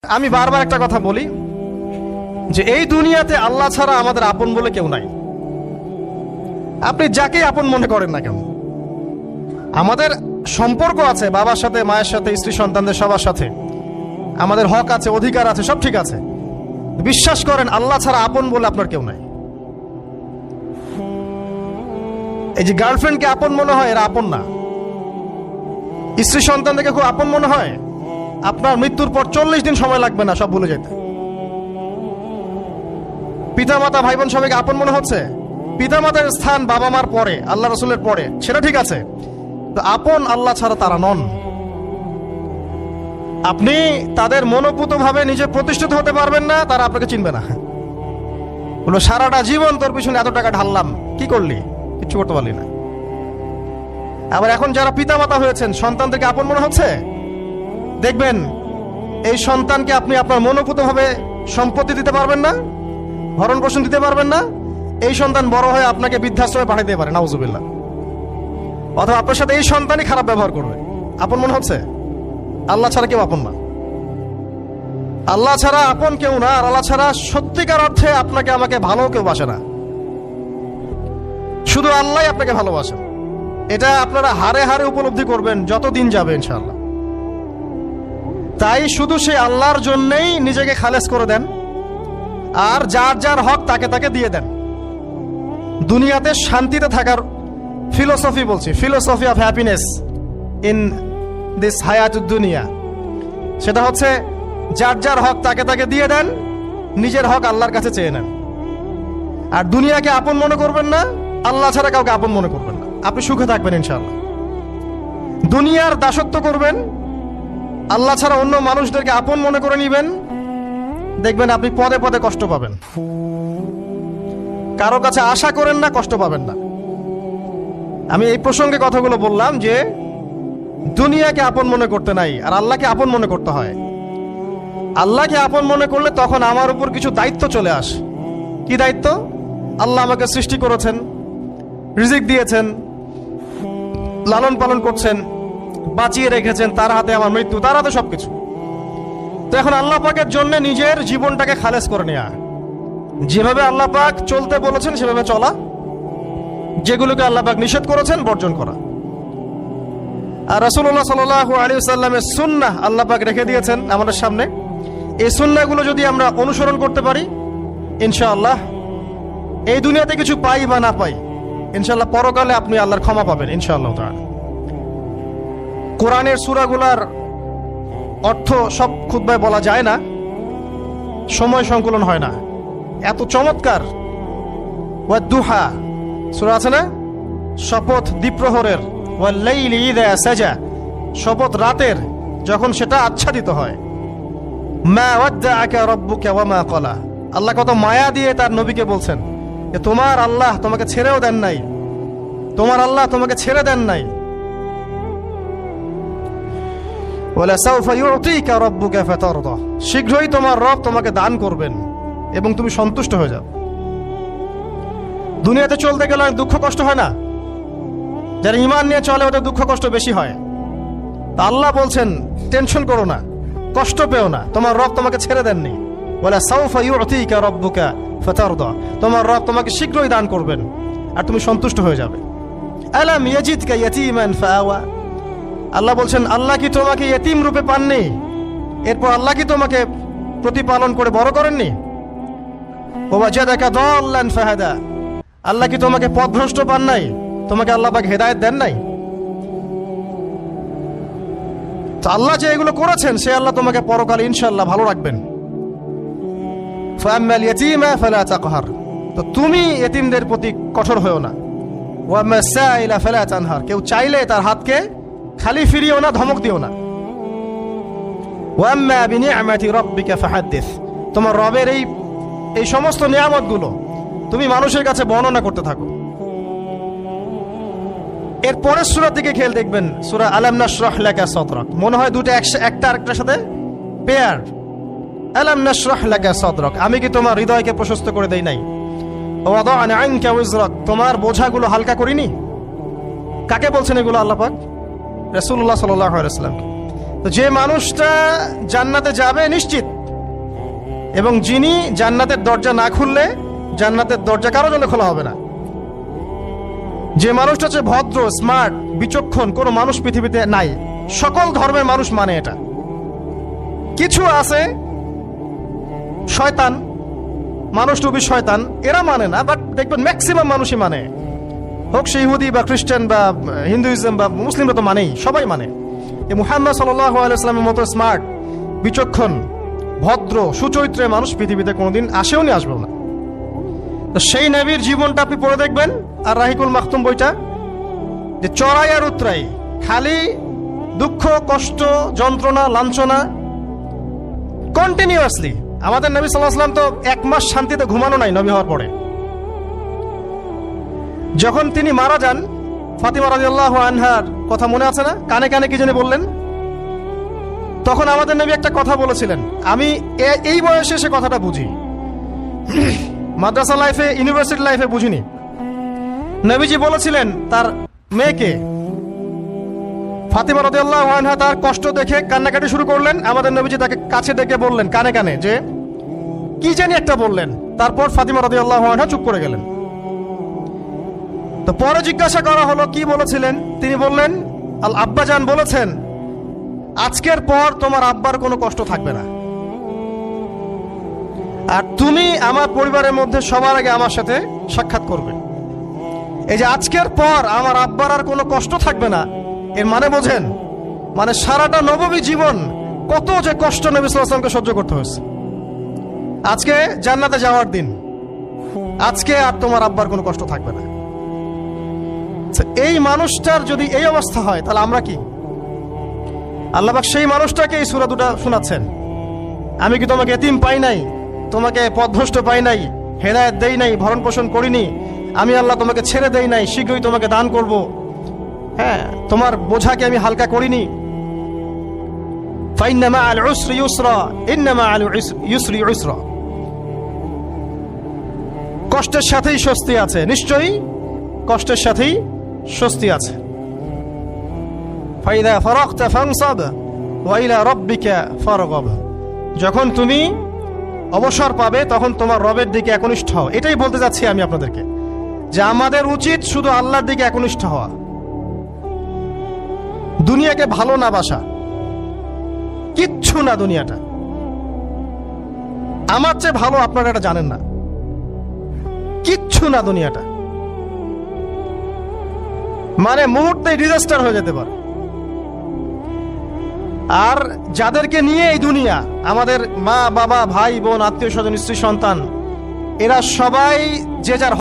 আমি বারবার একটা কথা বলি যে এই দুনিয়াতে আল্লাহ ছাড়া আমাদের আপন বলে কেউ নাই। আপনি যাকে আপন মনে করেন না কেন, আমাদের সম্পর্ক আছে বাবার সাথে, মায়ের সাথে, স্ত্রী সন্তানদের সবার সাথে, আমাদের হক আছে, অধিকার আছে, সব ঠিক আছে। বিশ্বাস করেন আল্লাহ ছাড়া আপন বলে আপনার কেউ নাই। এই যে গার্লফ্রেন্ডকে আপন মনে হয়, এরা আপন না। স্ত্রী সন্তানদেরকে খুব আপন মনে হয়, আপনার মৃত্যুর পর 40 দিন সময় লাগবে না সব ভুলে যেতে। পিতামাতা, ভাই বোন সবাইকে আপন মনে হচ্ছে। পিতামাতার স্থান বাবা মার পরে, আল্লাহ রসুলের পরে, সেটা ঠিক আছে, তো আপন আল্লাহ ছাড়া তারা নন। আপনি তাদের মনোপুত ভাবে নিজে প্রতিষ্ঠিত হতে পারবেন না, তারা আপনাকে চিনবে না। বলো সারাটা জীবন তোর পিছনে এত টাকা ঢাললাম, কি করলি? কিচ্ছু করতে পারলি না। আবার এখন যারা পিতামাতা হয়েছেন, সন্তানদেরকে আপন মনে হচ্ছে, দেখবেন এই সন্তানকে আপনি আপনার মনোপুত ভাবে সম্পত্তি দিতে পারবেন না, ভরণ পোষণ দিতে পারবেন না। এই সন্তান বড় হয়ে আপনাকে বৃদ্ধাশ্রমে পাঠিয়ে দিতে পারে, নাউজুবিল্লাহ। অথবা আপনার সাথে এই সন্তানই খারাপ ব্যবহার করবে। আপন মনে হচ্ছে? আল্লাহ ছাড়া কেউ আপন না। আল্লাহ ছাড়া আপন কেউ না। আর আল্লাহ ছাড়া সত্যিকার অর্থে আপনাকে আমাকে ভালো কেউ বাসে না। শুধু আল্লাহ আপনাকে ভালোবাসেন। এটা আপনারা হারে হারে উপলব্ধি করবেন যত দিন যাবে ইনশাআল্লাহ। তাই শুধু সেই আল্লাহর জন্যই নিজেকে খালেস করে দেন, আর যার যার হক তাকে তাকে দিয়ে দেন। দুনিয়াতে শান্তিতে থাকার ফিলোসফি বলছি, philosophy of happiness in this হায়াতুদ দুনিয়া, সেটা হচ্ছে যার যার হক তাকে তাকে দিয়ে দেন, নিজের হক আল্লাহর কাছে চেয়ে নেন। আর দুনিয়াকে আপন মনে করবেন না, আল্লাহ ছাড়া কাউকে আপন মনে করবেন না। আপনি সুখে থাকবেন ইনশাআল্লাহ। দুনিয়ার দাসত্ব করবেন, আল্লাহ ছাড়া অন্য মানুষদেরকে আপন মনে করে নিবেন, দেখবেন আপনি পদে পদে কষ্ট পাবেন। কারো কাছে আশা করেন না, কষ্ট পাবেন না। আমি এই প্রসঙ্গে কথাগুলো বললাম যে দুনিয়াকে আপন মনে করতে নাই, আর আল্লাহকে আপন মনে করতে হয়। আল্লাহকে আপন মনে করলে তখন আমার উপর কিছু দায়িত্ব চলে আসে। কি দায়িত্ব? আল্লাহ আমাকে সৃষ্টি করেছেন, রিজিক দিয়েছেন, লালন পালন করছেন, বাঁচিয়ে রেখেছেন, তার হাতে আমার মৃত্যু, তার হাতে সবকিছু। তো এখন আল্লাহ পাকের জন্য নিজের জীবনটাকে খালেস করে নেওয়া, যেভাবে আল্লাহ পাক চলতে বলেছেন সেভাবে চলা, যেগুলোকে আল্লাহ পাক নিষেধ করেছেন বর্জন করা। আর রাসূলুল্লাহ সাল্লাল্লাহু আলাইহি ওয়াসাল্লামের সুন্নাহ আল্লাহ পাক রেখে দিয়েছেন আমাদের সামনে। এই সুন্নাহগুলো যদি আমরা অনুসরণ করতে পারি, ইনশাআল্লাহ এই দুনিয়াতে কিছু পাই বা না পাই, ইনশাআল্লাহ পরকালে আপনি আল্লাহর ক্ষমা পাবেন ইনশাআল্লাহ তাআলা। কোরআনের সূরাগুলার অর্থ সব খুতবায় বলা যায় না, সময় সংকুলন হয় না। এত চমৎকার ওয়াদ-দুহা সূরা আছে না, শপথ দ্বিপ্রহরের, ওয়াল-লাইলি ইযা সাজা, শপথ রাতের যখন সেটা আচ্ছাদিত হয়। মা ওয়াদ্দাআকা রাব্বুকা ওয়া মা ক্বালা, আল্লাহ কত মায়া দিয়ে তার নবীকে বলছেন যে তোমার আল্লাহ তোমাকে ছেড়েও দেন নাই, তোমার আল্লাহ তোমাকে ছেড়ে দেন নাই। ওয়ালা সাউফা ইউতিকা রাব্বুকা ফাতারদা, শীঘ্রই তোমার রব তোমাকে দান করবেন এবং তুমি সন্তুষ্ট হয়ে যাও। দুনিয়াতে চলতে গেলে দুঃখ কষ্ট হয় না? যারা ঈমান নিয়ে চলে ওদের দুঃখ কষ্ট বেশি হয়। তা আল্লাহ বলছেন টেনশন করো না, কষ্ট পেও না, তোমার রব তোমাকে ছেড়ে দেননি। ওয়ালা সাউফা ইউতিকা রাব্বুকা ফাতারদা, তোমার রব তোমাকে শীঘ্রই দান করবেন আর তুমি সন্তুষ্ট হয়ে যাবে। আলাম ইয়াজিদকা ইয়াতীমান ফাআওয়া, আল্লাহ বলছেন আল্লাহ কি তোমাকে ইয়েতিম রূপে পাননি? এরপর আল্লাহ কি তোমাকে প্রতিপালন করে বড় করেননি? ওয়াজাদাকা দাল্লান ফাহাদা, আল্লাহ কি তোমাকে পথভ্রষ্ট পান নাই? তোমাকে আল্লাহ পাক হেদায়েত দেন নাই? তো আল্লাহ যে এগুলো করেছেন সে আল্লাহ তোমাকে পরকালে ইনশাআল্লাহ ভালো রাখবেন। ফাআম্মাল ইয়াতীমা ফালা তাকহার, তো তুমি ইয়েতিমদের প্রতি কঠোর হয়ো না। ওয়াম্মাস সাইলা ফালা তানহার, কেউ চাইলে তার হাতকে খালি ফিরিও না, ধমক দিও না। ওয়াম্মা বিনিআমাতি রাব্বিকা ফাহাদ্দিস, তোমার রবের এই সমস্ত নিয়ামতগুলো তুমি মানুষের কাছে বর্ণনা করতে থাকো। এর পরের সূরার দিকে খেয়াল দেখবেন, সূরা আলাম নাশরাহ লাকা সাদরাক, মনে হয় দুটো একটা আরেকটার সাথে পেয়ার। আলাম নাশরাহ লাকা সাদরাক, আমি কি তোমার হৃদয়কে প্রশস্ত করে দেই নাই? ওয়াদা'না আনকা ওয়িজরাক, তোমার বোঝাগুলো হালকা করিনি? কাকে বলছেন এগুলো আল্লাহ পাক? রাসূলুল্লাহ সাল্লাল্লাহু আলাইহি ওয়াসাল্লাম। তো যে মানুষটা জান্নাতে যাবে নিশ্চিত, এবং যিনি জান্নাতের দরজা না খুললে জান্নাতের দরজা কারো জন্য খোলা হবে না। যে মানুষটা হচ্ছে ভদ্র, স্মার্ট, বিচক্ষণ, কোনো মানুষ পৃথিবীতে নাই। সকল ধর্মের মানুষ মানে এটা। কিছু আছে শয়তান, মানুষ টুবি শয়তান, এরা মানে না, বাট দেখবেন ম্যাক্সিমাম মানুষই মানে, হোক সে ইহুদি বা খ্রিস্টান বা হিন্দুইজম বা মুসলিমরা তো মানেই, সবাই মানে। এই মুহাম্মদ সাল্লাল্লাহু আলাইহি ওয়াসাল্লামের মতো স্মার্ট, বিচক্ষণ, ভদ্র, সুচরিত্রের মানুষ পৃথিবীতে কোনোদিন আসেও নি, আসবেও না। তো সেই নবীর জীবনটা আপনি পড়ে দেখবেন, আর রাহিকুল মাখতুম বইটা, যে চড়াই আর উতরাই, খালি দুঃখ, কষ্ট, যন্ত্রণা, লাঞ্ছনা, কন্টিনিউয়াসলি। আমাদের নবী সাল্লাল্লাহু আলাইহি ওয়াসাল্লাম তো 1 মাস শান্তিতে ঘুমানো নাই নবী হওয়ার পরে। যখন তিনি মারা যান, ফাতিমা রাদিয়াল্লাহু আনহার কথা মনে আছে না? কানে কানে কি জানি বললেন। তখন আমাদের নবী একটা কথা বলেছিলেন, আমি এই বয়সে সে কথাটা বুঝি, মাদ্রাসা লাইফে, ইউনিভার্সিটি লাইফে বুঝিনি। নবীজি বলেছিলেন তার মেয়েকে, ফাতিমা রাদিয়াল্লাহু আনহা তার কষ্ট দেখে কান্নাকাটি শুরু করলেন। আমাদের নবীজি তাকে কাছে ডেকে বললেন কানে কানে যে কি জানি একটা বললেন। তারপর ফাতিমা রাদিয়াল্লাহু আনহা চুপ করে গেলেন। তো পরে জিজ্ঞাসা করা হলো কি বলেছিলেন, তিনি বললেন আল আব্বাজান বলেছেন আজকের পর তোমার আব্বার কোনো কষ্ট থাকবে না, আর তুমি আমার পরিবারের মধ্যে সবার আগে আমার সাথে সাক্ষাৎ করবে। এই যে আজকের পর আমার আব্বার আর কোনো কষ্ট থাকবে না, এর মানে বোঝেন, মানে সারাটা নববী জীবন কত যে কষ্ট নবী সাল্লাল্লাহু আলাইহি ওয়াসাল্লামকে সহ্য করতে হয়েছে। আজকে জান্নাতে যাওয়ার দিন, আজকে আর তোমার আব্বার কোনো কষ্ট থাকবে না। এই মানুষটার যদি এই অবস্থা হয়, তাহলে আমরা কি? আল্লাহ পাক সেই মানুষটাকে এই সূরা দুটো শোনাচ্ছেন, আমি কি তোমাকে এতিম পাই নাই, তোমাকে পথভ্রষ্ট পাই নাই, হেদায়েত দেই নাই, ভরণ পোষণ করিনি, আমি আল্লাহ তোমাকে ছেড়ে দেই নাই, শীঘ্রই তোমাকে দান করব, হ্যাঁ, তোমার বোঝাকে আমি হালকা করিনি। ফাইন্না মাআল উসরি ইউসরা, ইন্না মাআল ইউসরি ইউসরা, কষ্টের সাথেই স্বস্তি আছে, নিশ্চয়ই কষ্টের সাথেই স্বস্তি আছে। ফাইদা ফারাগতা ফানসাব ওয়া ইলা রাব্বিকা ফারগাব, যখন তুমি অবসর পাবে তখন তোমার রবের দিকে একনিষ্ঠ হও। এটাই বলতে যাচ্ছি আমি আপনাদেরকে, যে আমাদের উচিত শুধু আল্লাহর দিকে একনিষ্ঠ হওয়া, দুনিয়াকে ভালো না বাসা, কিচ্ছু না দুনিয়াটা। আমার চেয়ে ভালো আপনারা এটা জানেন না, কিচ্ছু না দুনিয়াটা, মানে মুহূর্তে ডিজাস্টার হয়ে যেতে পারে। আর যাদেরকে নিয়ে এই দুনিয়া, আমাদের মা বাবা, ভাই বোন, আত্মীয় স্বজন, স্ত্রী সন্তান, এরা সবাই যে যার